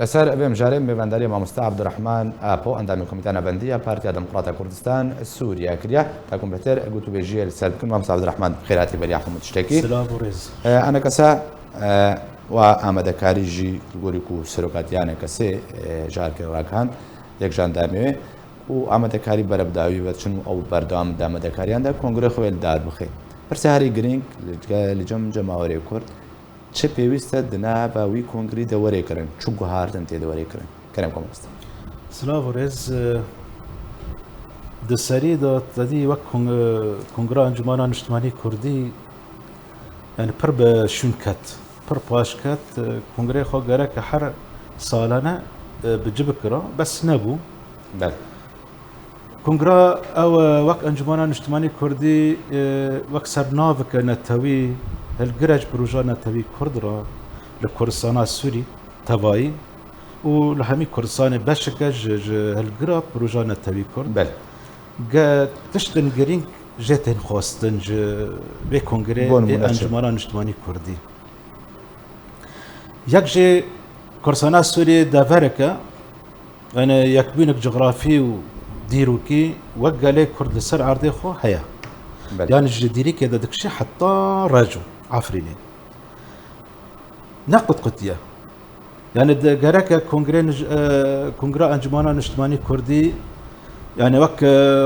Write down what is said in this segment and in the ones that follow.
لەسەر ئەبێ مژارێ میێڤەندەری مامۆستا عەبدوڕەحمان ئاپۆ ئەندامی کۆمیتە نەڤەندیە پارتیا دموکراتە کوردستان سووریا کردیا تا کۆمپیوتەر گوتوبێژیە لەسەر بکەن مامۆستا عەبدوڕەحمان خێراتی بەریا هەموو شتێکی ئەنە کەسە و ئامادەکاریژی گۆریک و سەرۆکاتیانە کەسێ ژارکێڕاکان یەک ژاندامێ و ئامادەکاری بەرەبداوی بەچن و ئەو بەردەوام دامەدەکاریاندا کۆنگرە خۆی داد بخێت پرسیاری گرنگ لە جەماوەری کورد چه پێویستە دناباوی کۆنگری دەوەرێکردن چوو گوهاردن تێ دەوەرێکردن کەرەم کۆمەستا سلااو ڕێز دەسەریدا دەدی وەک کۆنگرا ئەنجومانە نیشتمانی کوردی یعنی پڕ بە شوونکەت پڕ پاشکەت کۆنگرەی خۆ گەرەکە هەر ساڵانە بجێ بکرا بەس نەبوو کۆنگرا ئەوە وەک ئەنجومانە نیشتمانی کوردی وەک سەرناوکە نەتەوی هەلگرەج پروژە نەتەوی کوردرا لە کوردستانە سووری تەواوی و لە هەمی کوردستانی بەشەکە هەلگرا پروژە نەتەوی کورد تشتن گرنگ ژێتێن خواستن بێ کۆنگرێ ئەنجومانە نیشتمانی کوردی یەک ژێ کوردستانە سووری دەڤەرەکە ئەنە یەکبوونێک جغرافی و دیروکی وەک گەلەی کورد لەسەر ئاردەی خۆ هەیە یان ji dîrîkê de dikişe heta reco Afrînê nequt qutiye yani gereke kongra Encumana Niştimanî Kurdî yani wek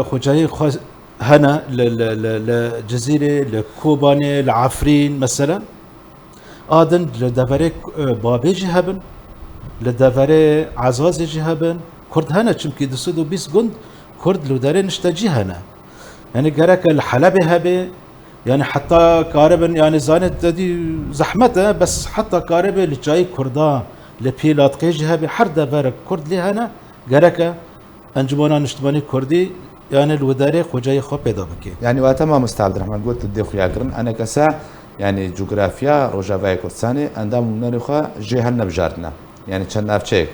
xwecayî xwe hene li Cezîrê li Kobanê li Afrîn meselen adin li deverê Babê jî hebin li deverê Ezazê jî hebin Kurd hene çimkî 220 gund Kurd li derê nişte cî hene يعني جرك الحلبة هبة يعني حتى كاربن يعني زانت دي زحمته بس حتى كاربة لجاي كردا لبيلات قيج هبة حردا برك كرد لي هنا جرك أنجمنا نشتماني كردي يعني الوداري خجاي خو بيدا بكي يعني واتما مستعد الرحمن قلت الدي خويا قرن أنا كسا يعني جغرافيا روجافاي كردستاني عندهم نرخا جهل نبجارتنا يعني كان نافشيك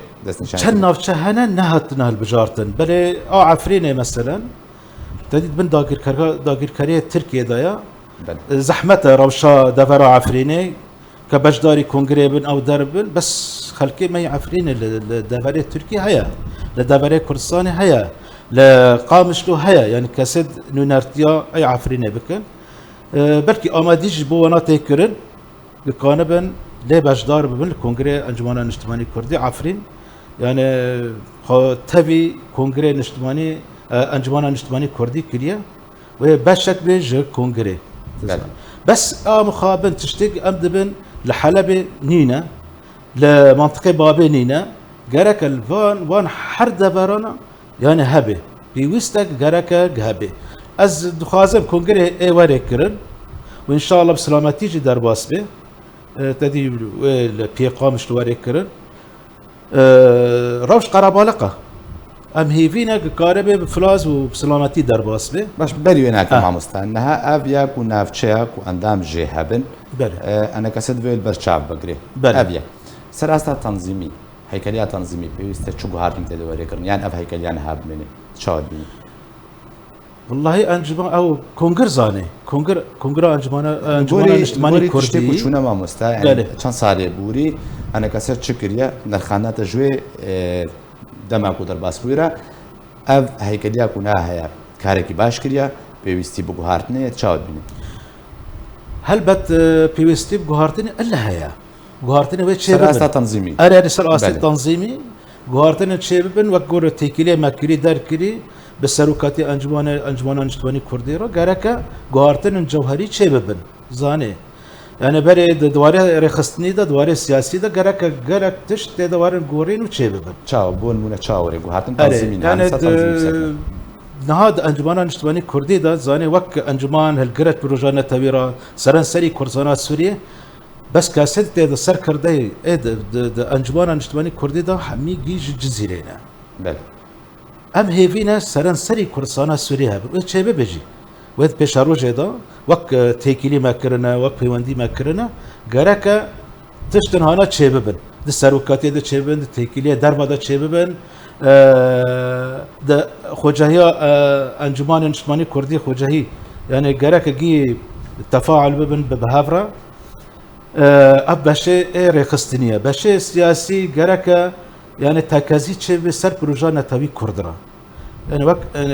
كان نافشه هنا نهتنا البجارتن بل عفرينه مثلا تدید بن داگیرکاری ترکیه دایا زحمت روشا دفرا عفرینه که بجداری کنگره بن او دربن بس خلقی می عفرینه لدفره ترکیه هيا لدفره کردستان هيا لقامشلو هيا يعني كسد نونرتيا اي عفرینه بکن بلکه آمادیج بو وانا تکرن لکانبن لی بجدار ببن لکنگره انجمانه نشتمانی کردی عفرین يعني تبي کنگره نشتمانی أنجمنا نشتماني كردي كريا وباشك بيج كونغري بس مخابن تشتق أمدبن لحلبة نينا لمنطقة بابي نينا جرك الفان وان حرد برانا يعني هبه بيوستك جرك هبه از دخازم كونغري اي وريكرن وان شاء الله بسلامتي جي درباس به تدي البيقامش وريكرن روش قرابالقه ام هيفينا كاربه بفلاز وبسلامتي درباس به باش بري هناك ماموستا انها ابياك ونافشياك واندام جهبن انا كسد في البرشاب بقري ابياك سراستا تنظيمي هيكليه تنظيمي بيست شو هارتن تدوري كرن يعني اف هيكليان هاب مني شاد بي والله انجما او كونغر زاني كونغرا انجمانا نشتماني كردي وشونا ماموستا يعني كان صالي بوري انا كسد شكريا نرخانات جوي دەماکو دەرباس بوویرە ئەv هەیکەلیا و ناهەیە کارێکی باش کردە پێویستی بە گوهارتنەیە چاوت بینی هەلبەت پێویستی گوهارتنی ئەلە هەیە گوهارتنی وێ چێراستا تەنزیمی ئەرێ سەر ئاستی تەنزیمی گوهارتنە چێ ببن وەک گۆرە تێکیلێ مەکری دەرکری بە سەرۆکاتی ئەنجومانە نیشتمانی کوردیڕە گەرەکە گوهارتنن جەوهەری چێ ببن زانێ يعني بري دواري رخصتني دا دواري سياسي دا جرك تشت دواري غورين وشيبن تشاو بون مونا تشاوري وهاتن تنظيمين يعني نهاد انجمان نشتماني كردي دا زاني وك انجمان هالجرت بروجانا تبيرا سران سري كردستان سوريا بس كاسد دا سر كردي دا انجمان نشتماني كردي دا حمي جيج جزيرينا بل ام هيفينا سران سري كردستان سوريا وشيبه بيجي وید پیشارو جدا وقت تیکیلی مکرنا وقت پیوندی مکرنا گرکه تشتنهانا چه ببن د سروکاتی د چه ببن د تیکیلی دربا د چه ببن د خوجهی انجمان نشتمانی کردی خوجهی يعني گرکه گی تفاعل ببن بهافرا اب بشه رخصتنیه بشه سیاسی گرکه يعني تاكازي تشبه سر بروجا نتاوي كردرا يعني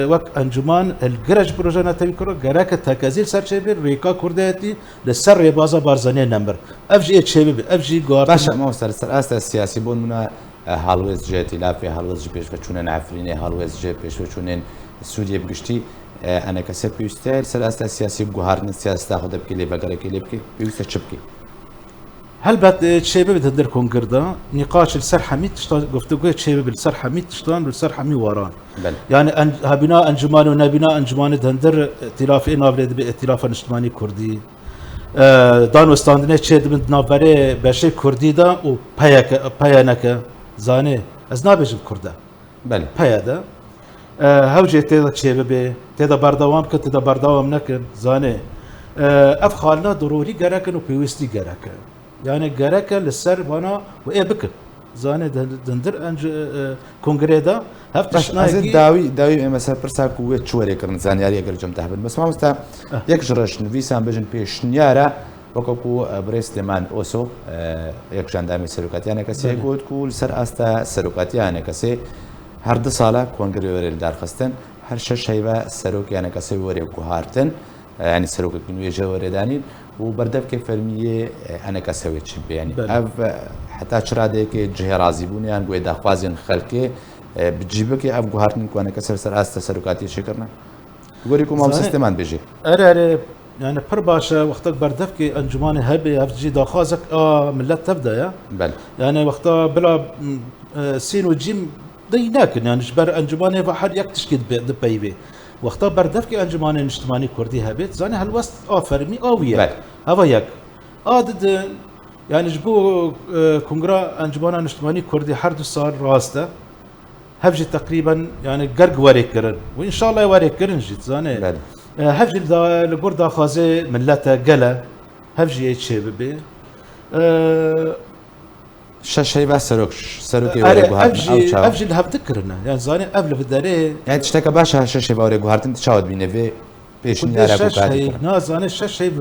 وك انجمان الجرج بروجا نتاوي كردرا جراك تاكازي سر تشبه ريكا كرداتي لسر ربازا بارزاني نمبر افجي تشبه افجي جوار باشا ما وصل سر اساس السياسي بون منا هالويز جيتي لا في هالويز بيش بتشونن عفريني هالويز جي بيش بتشونن سوريا بقشتي انا كسب بيستاهل سر اساس السياسي بجوهرن السياسه تاخذ بكلي بقرا كلي بكي بيوسا تشبكي هل بعد شيبه بتهدر كونغردا نقاش السر حميد تشتغل قفتوكو شيبه بالسر حميد تشتغل بالسر حمي وران بل. يعني هبنا انجمان ونبنا انجمان دهندر ائتلاف نابلد بائتلاف اجتماعي كردي دانو استاندنه تشد من نابره بشي كردي دا و بايانك زاني از نابج الكردا بله بايادا هوجه تيدا شيبه به تيدا بردوام كنت تيدا بردوام نكن زاني افخالنا ضروري جراكن وبيوستي جراكن يعني جراكا للسر وانا وايه بكر زاني دندر انج كونغريدا هفتش نايكي داوي مثلا برساك ويت شوري كرن زانياري اگر جم تحبل بس ما مستا يك جرش نويسان بجن بيش نيارا وكوكو بريس لمان اوسو يك جاندامي سلوكات يعني كسي قلت كول سر استا سلوكات يعني كسي هر دو سالا كونغري وريل دار خستن هر شش هيبه سلوك يعني كسي وري كوهارتن يعني سلوك كنوي جوري داني وبردف كيف فرمية أنا كسويت شبه يعني أف حتى شرادة كي جه رازي بوني يعني قوي دخوازين خلقي بتجيبك أف جوهرتن كو أنا كسر سر أست سرقاتي شكرنا يقولكم هم سيستمان بيجي أرى يعني برباشة وقتك بردف كي أنجمان هبي أفجي دخوازك ملت تبدأ يا بل يعني وقتها بلا سين وجيم ديناكن يعني جبر أنجمان هبا حد يكتشكد بيبي وقتا بردفك انجمان اجتماعي كردي هبت زاني هالوسط فرمي قويه هذا يك عدد يعني جبو كونغرا انجمان اجتماعي كردي حرد صار راسته هفجي تقريبا يعني قرق وريكرن وان شاء الله وريكرن جيت زاني هفجي لبردا خازي ملته قلا هفجي شبابي شيء بس سروكي افجي اللي هفتكرنا يعني زاني قبل في الداري يعني تشتكى باشا شيء باوري جوهرتن تشاود بينفي بيش نيارا كوكادي ناز انا شيء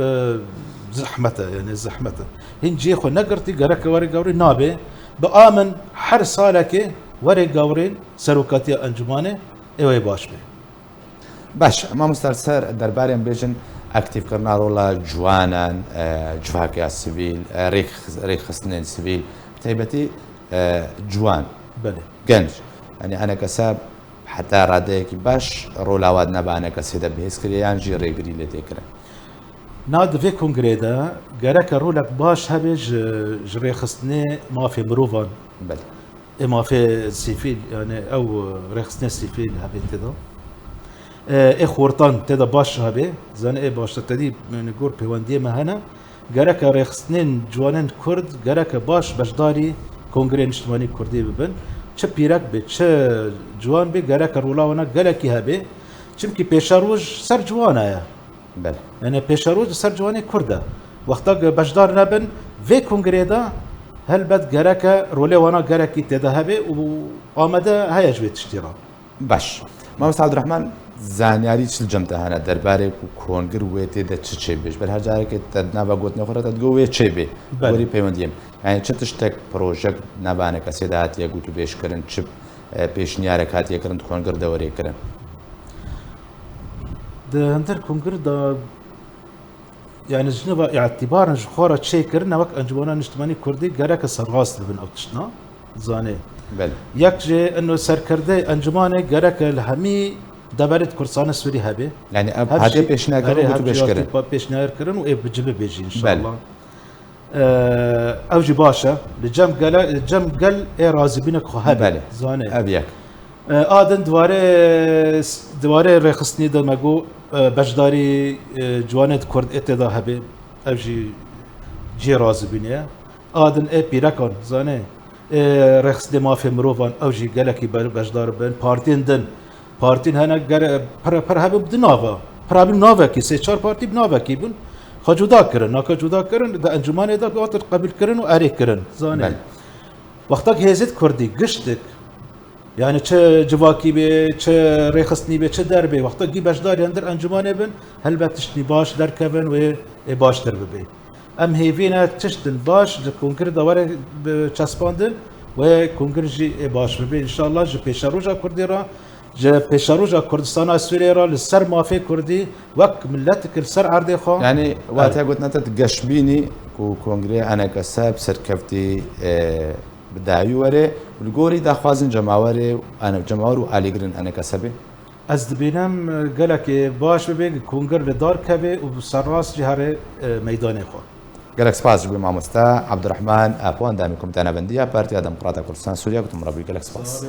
زحمته يعني زحمته هنجي خو نقرتي قرك وري قوري نابي بآمن حر سالك وري قوري سروكاتي انجمانه ايوه باش بي باش ما مسترسر درباريان بيجن اكتيف كرنا رولا جوانا جواكي السيفيل ريخ خصنين السيفيل تيبتي جوان بله جنج يعني انا كساب حتى راديك باش رولا واد نبا انا كسيدا بهسكريان جي ريغري لتكره ناد في كونغريدا جرك رولك باش هبج جري خصني ما في مروفان بله ما في سيفيل يعني او ريخصني سيفيل هبي تدا خورتان تدا باش هبي زان باش تدي نقول بيواندي ما هنا جرك ريخصنين جوانن كرد جرك باش بجداري كونغري اجتماعي كردي ببن چه پیرک به چه جوان به گره کرولاونا گله کی هبه چمکی پیشاروج سر جوانه یا بله یعنی پیشاروج سر جوانه کرده وقتا بجدار نبن و کنگره دا هل بد گره که روله وانا گره کی تده هبه و آمده هیج بیت اشترا باش ما بس عبد الرحمن زانیاری چل جمته هنه درباره کو کنگر ویتی ده چه بیش بل هر جایی که تدنا و گوت نخوره تدگو وی چه بی وری پیوندیم يعني چه تشتك بروجكت نبانه کسی دهات یا گوتو بیش کرن چه پیش نیاره کات یا کرن کنگر دوری کرن ده هندر کنگر دا يعني جنبا اعتبارا جخورة شيء كرنا وقت انجوانا اجتماعي كردي قراك سرغاس لبن او تشنا زاني بل يكجي انه سركردي انجماني قراك الهمي دبرت كرسان سوري هبه يعني هذه بيشنا كرن وتو بيش كرن بيشنا كرن وايه بجيب بيجي ان شاء الله اوجي باشا الجم قال ايه رازي بينك خو هبه زاني ابيك ادن دواره رخصني دمگو بجداري جوانت كرد اتدا هبه اوجي جي رازي بينه ادن ايه بيركون زاني رخص ما في مروفان اوجي قالك بجدار بين بارتين دن پارتین هنگ پر هبه بدناوا پرابیم ناوا کی سه چهار پارتی بناوا کی بون خجودا کرن ناکا جودا کرن ده انجمن دا قاطر قبول کرن و اری کرن زانه وقتا که هزت کردی گشتک یعنی چه جواکی به چه رخصنی به چه دربه وقتا کی بشدار اندر انجمن بن هل بتشنی باش در کبن و باش در ببی ام هیوینا تشتن باش کنگر دواره چسباندن و کنگر جی باش ببین ان شاء الله جو پیشروجا کردی را جا پیشروجا کردستان سوریه را لسر مافی کردی وک ملت کل سر عرض خو يعني وقتها قلت نتا قشبيني كونغري انا كساب سركفتي بداعي وري والقوري دا خوازن جماوري انا جماور وعلي قرن انا كسبي از دبینم گلک باش ببین کنگر لدار کبه و سراس جهره میدان خو قالك سباس جبي مع مستا عبد الرحمن ابو اندامي كوميتانا بنديه بارتي ديمقراطيه كردستان سوريا كنت مربي قالك سباس